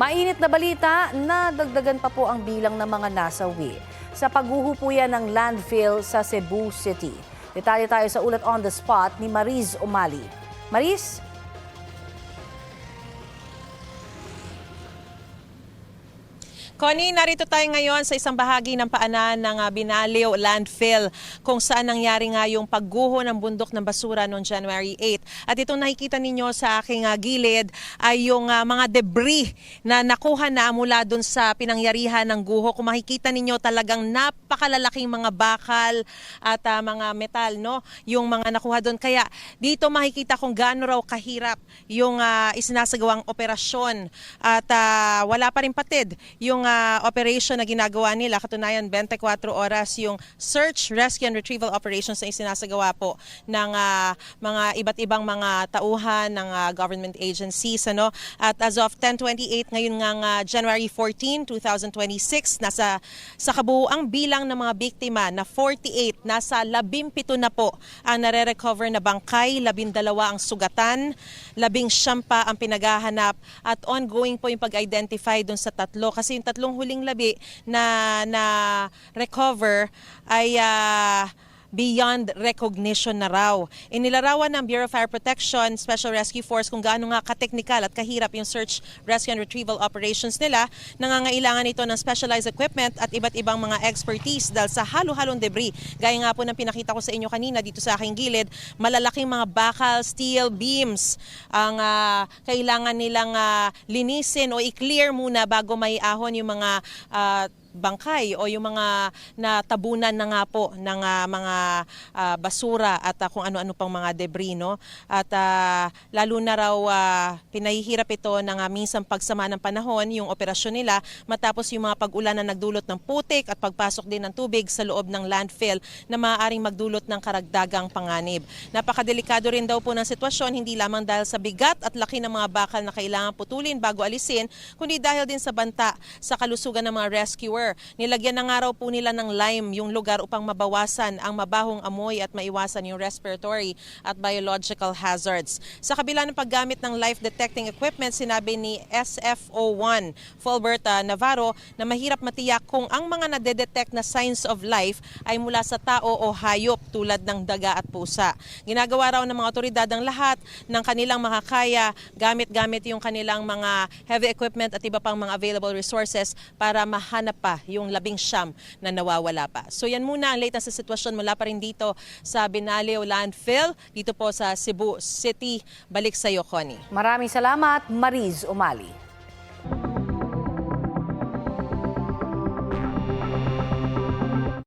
Mainit na balita, nadagdagan pa po ang bilang ng mga nasawi sa pagguho po yan ng landfill sa Cebu City. Detalye tayo sa ulat on the spot ni Mariz Umali. Mariz? Connie, narito tayo ngayon sa isang bahagi ng paanan ng Binaliw Landfill kung saan nangyari nga yung pagguho ng bundok ng basura noong January 8. At itong nakikita ninyo sa aking gilid ay yung mga debris na nakuha na mula dun sa pinangyarihan ng guho. Kung makikita ninyo talagang napakalalaking mga bakal at mga metal, no? Yung mga nakuha doon. Kaya dito makikita kung gaano raw kahirap yung isinasagawang operasyon at wala pa rin patid yung operation na ginagawa nila. Katunayan, 24 oras yung search, rescue and retrieval operations na isinasagawa po ng mga iba't ibang mga tauhan ng government agencies. Ano? At as of 10:28 ngayon nga January 14, 2026, sa kabuuang bilang ng mga biktima na 48, nasa 17 na po ang nare-recover na bangkay, 12 ang sugatan, 19 pa ang pinaghahanap at ongoing po yung pag-identify dun sa tatlo. Kasi yung tatlong huling labi na recover ay beyond recognition na raw. Inilarawan ng Bureau of Fire Protection Special Rescue Force kung gaano nga kateknikal at kahirap yung search, rescue and retrieval operations nila. Nangangailangan ito ng specialized equipment at iba't ibang mga expertise dahil sa halo-halong debris. Gaya nga po ng pinakita ko sa inyo kanina dito sa aking gilid, malalaking mga bakal, steel beams ang kailangan nilang linisin o i-clear muna bago may ahon yung mga bangkay o yung mga natabunan na nga po ng mga basura at kung ano-ano pang mga debris, no? At lalo na raw pinahihirap ito ng minsang pagsama ng panahon yung operasyon nila matapos yung mga pag-ulan na nagdulot ng putik at pagpasok din ng tubig sa loob ng landfill na maaaring magdulot ng karagdagang panganib. Napakadelikado rin daw po ng sitwasyon, hindi lamang dahil sa bigat at laki ng mga bakal na kailangan putulin bago alisin, kundi dahil din sa banta sa kalusugan ng mga rescuer. Nilagyan na nga raw po nila ng lime yung lugar upang mabawasan ang mabahong amoy at maiwasan yung respiratory at biological hazards. Sa kabila ng paggamit ng life detecting equipment, sinabi ni SFO1 Fulbert Navarro na mahirap matiyak kung ang mga nadedetect na signs of life ay mula sa tao o hayop tulad ng daga at pusa. Ginagawa raw ng mga otoridad ang lahat ng kanilang makakaya gamit yung kanilang mga heavy equipment at iba pang mga available resources para mahanap pa yung 19 na nawawala pa. So yan muna ang latest sa sitwasyon mula pa rin dito sa Binaliw Landfill, dito po sa Cebu City. Balik sa iyo, Connie. Maraming salamat, Mariz Umali.